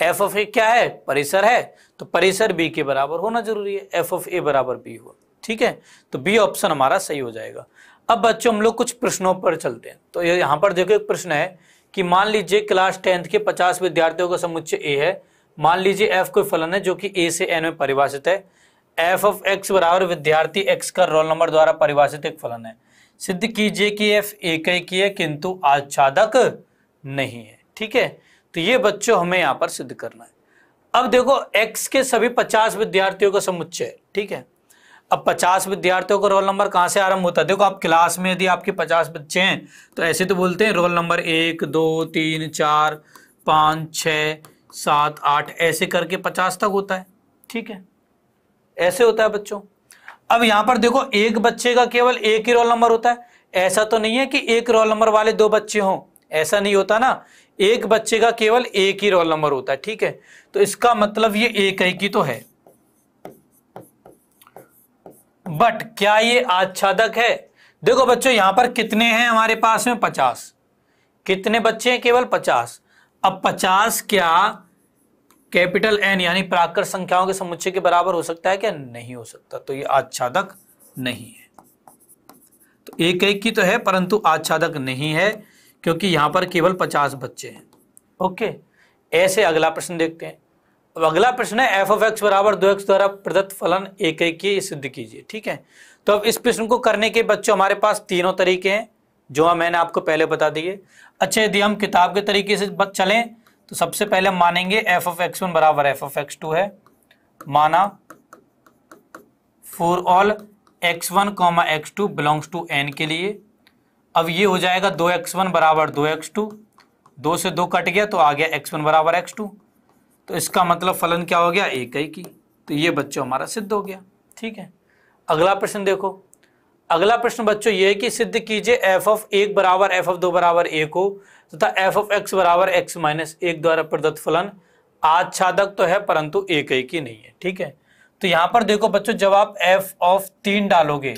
f ऑफ a क्या है, परिसर है, तो परिसर b के बराबर होना जरूरी है, f ऑफ a बराबर b हो। ठीक है, तो b ऑप्शन हमारा सही हो जाएगा। अब बच्चों हम लोग कुछ प्रश्नों पर चलते हैं। तो यहाँ पर देखो एक प्रश्न है कि मान लीजिए क्लास 10th के 50 विद्यार्थियों का समुच्चय a है। मान लीजिए f कोई फलन है जो कि a से n में परिभाषित है। f ऑफ x बराबर विद्यार्थी x का रोल नंबर द्वारा परिभाषित एक फलन है। सिद्ध कीजिए कि f एकैकी है किंतु आच्छादक नहीं है। ठीक है, तो ये बच्चों हमें यहाँ पर सिद्ध करना है। अब देखो x के सभी 50 विद्यार्थियों का समुच्चय है। ठीक है, अब 50 विद्यार्थियों का रोल नंबर कहाँ से आरंभ होता है। देखो आप क्लास में यदि आपके 50 बच्चे हैं तो ऐसे तो बोलते हैं रोल नंबर 1 2 3 4 5 6 7 8 ऐसे करके 50 तक होता है। ठीक है, ऐसे होता है बच्चों। अब यहां पर देखो एक बच्चे का केवल एक ही रोल नंबर होता है। ऐसा तो नहीं है कि एक रोल नंबर वाले दो बच्चे हों, ऐसा नहीं होता ना। एक बच्चे का केवल एक ही रोल नंबर होता है। ठीक है, तो इसका मतलब ये एकैकी तो है, बट क्या ये आच्छादक है। देखो बच्चों यहां पर कितने हैं हमारे पास में 50, कितने बच्चे हैं, केवल 50। अब 50 क्या कैपिटल N यानी प्राकृत संख्याओं के समुच्चय के बराबर हो सकता है क्या, नहीं हो सकता। तो ये आच्छादक नहीं है। तो एकैकी तो है परंतु आच्छादक नहीं है, क्योंकि यहां पर केवल 50 बच्चे हैं। ओके, ऐसे अगला प्रश्न देखते हैं। अब अगला प्रश्न है f ऑफ x बराबर 2x द्वारा प्रदत्त फलन एकैकी सिद्ध कीजिए। ठीक है, तो अब इस प्रश्न को करने के बच्चों हमारे पास तीनों तरीके हैं जो मैंने आपको पहले बता दिए। अच्छा, यदि हम किताब के तरीके से चलें तो सबसे पहले हम मानेंगे f ऑफ x1 बराबर f ऑफ x2 है, माना for all x1 x2 belongs to n के लिए। अब ये हो जाएगा 2x1 बराबर 2x2, 2 से 2 कट गया तो आ गया x1 बराबर x2। तो इसका मतलब फलन क्या हो गया, एकैकी। तो ये बच्चों हमारा सिद्ध हो गया। ठीक है, अगला प्रश्न देखो। अगला प्रश्न बच्चों ये है कि सिद्ध कीजिए f ऑफ 1 बराबर f ऑफ 2 बराबर 1 हो तथा f ऑफ x बराबर x माइनस 1 द्वारा प्रदत्त फलन आच्छादक तो है परंतु एकैकी नहीं है। ठीक है, तो यहां पर देखो बच्चों जब आप f ऑफ 3 डालोगे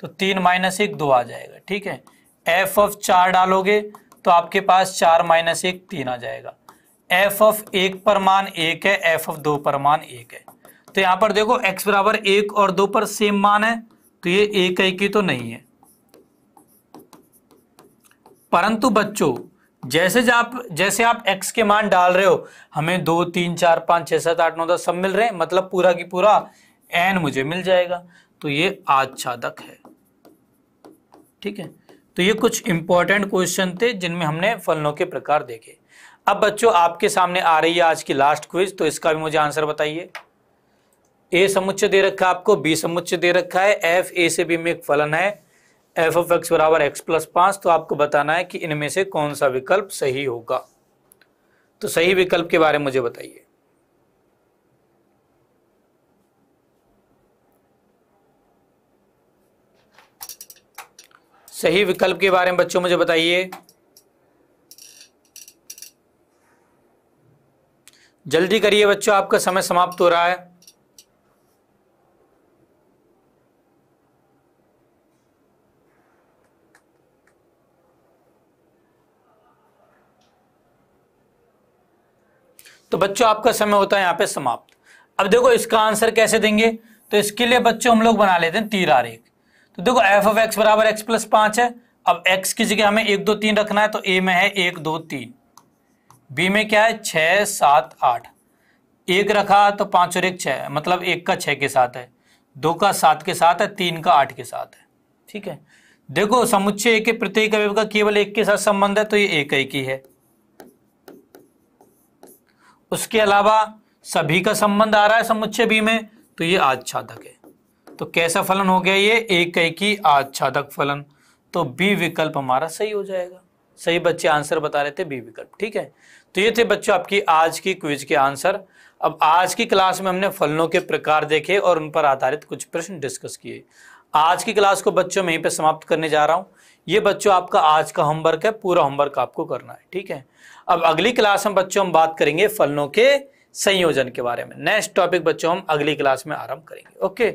तो 3 माइनस 1 2 आ जाएगा। ठीक है, f ऑफ 4 डालोगे तो आपके पास 4 माइनस 1 3 आ जाएगा। f ऑफ 1 पर मान 1 है, f ऑफ 2 पर मान 1 है। तो यहां पर देखो x बराबर 1 और 2 पर सेम मान है, तो ये एकैकी तो नहीं है। परंतु बच्चों जैसे आप x के मान डाल रहे हो, हमें 2 3 4 5 6 7 8 9 10 सब मिल रहे हैं, मतलब पूरा की पूरा n मुझे मिल जाएगा। तो ये आच्छादक है। ठीक है, तो ये कुछ इंपॉर्टेंट क्वेश्चन थे जिनमें हमने फलनों के प्रकार देखे। अब बच्चों आपके सामने आ रही है आज की लास्ट क्विज, तो इसका भी मुझे आंसर बताइए। ए समुच्चय दे रखा है आपको, बी समुच्चय दे रखा है, एफ ए से बी में एक फलन है एफ ऑफ एक्स बराबर एक्स प्लस 5। तो आपको बताना है कि इनमें से कौन सा विकल्प सही होगा। तो सही विकल्प के बारे में मुझे बताइए। सही विकल्प के बारे में बच्चों मुझे बताइए, जल्दी करिए बच्चों, आपका समय समाप्त हो रहा है। तो बच्चों आपका समय होता है यहाँ पे समाप्त। अब देखो इसका आंसर कैसे देंगे, तो इसके लिए बच्चों हम लोग बना लेते हैं तीर आरेख। तो देखो एफ ऑफ एक्स बराबर एक्स प्लस 5 है। अब एक्स की जगह हमें 1 2 3 रखना है, तो ए में है 1 2 3, बी में क्या है 6 7 8, एक रखा तो 5 और 1 6, मतलब 1 का 6 के साथ है, 2 का 7 के साथ है, 3 का 8 के साथ है। ठीक है, देखो समुच्चय एक के प्रत्येक अवयव का केवल एक के साथ संबंध है, तो ये एक ही है। उसके अलावा सभी का संबंध आ रहा है समुच्चय बी में, तो ये आच्छादक है। तो कैसा फलन हो गया ये, एक ही आच्छादक फलन। तो बी विकल्प हमारा सही हो जाएगा। सही बच्चे आंसर बता रहे थे बी विकल्प। ठीक है, तो ये थे बच्चों आपकी आज की क्विज के आंसर। अब आज की क्लास में हमने फलनों के प्रकार देखे और उन पर आधारित कुछ प्रश्न डिस्कस किए। आज की क्लास को बच्चों में यहीं पे समाप्त करने जा रहा हूं। ये बच्चों आपका आज का होमवर्क है, पूरा होमवर्क आपको करना है। ठीक है, अब अगली क्लास में बच्चों हम बात करेंगे फलनों के संयोजन के बारे में। नेक्स्ट टॉपिक बच्चों हम अगली क्लास में आरंभ करेंगे। ओके।